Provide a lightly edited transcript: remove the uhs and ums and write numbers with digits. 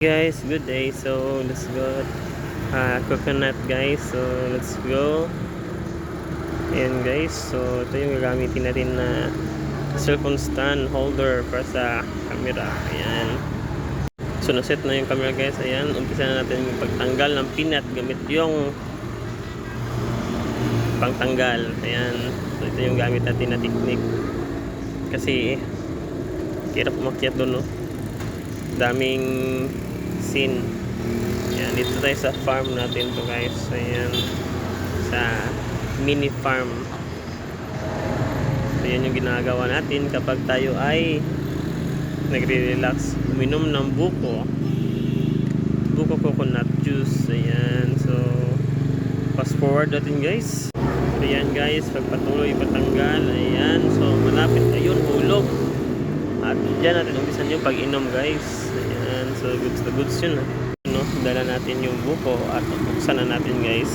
Guys, good day. So let's go coconut guys. So let's go. Ayan guys. So ito yung gagamitin natin na cellphone stand holder para sa camera. Ayan. So naset na yung camera guys. Ayan. Umpisa na natin yung pagtanggal ng pinat gamit yung pangtanggal. Ayan. So ito yung gamit natin na technique. Kasi hirap umakyat doon, no? Daming scene. Ayan, dito tayo sa farm natin to guys. Ayan, sa mini farm. So yan yung ginagawa natin kapag tayo ay nagre-relax, uminom ng buko coconut juice. Ayan, so fast forward natin guys. So ayan guys, pagpatuloy patanggal. Ayan, so malapit ayun, hulog. At dyan natin umpisan yung pag-inom guys. Ayan, so goods na goods yun, no? Dala natin yung buko at buksan na natin guys.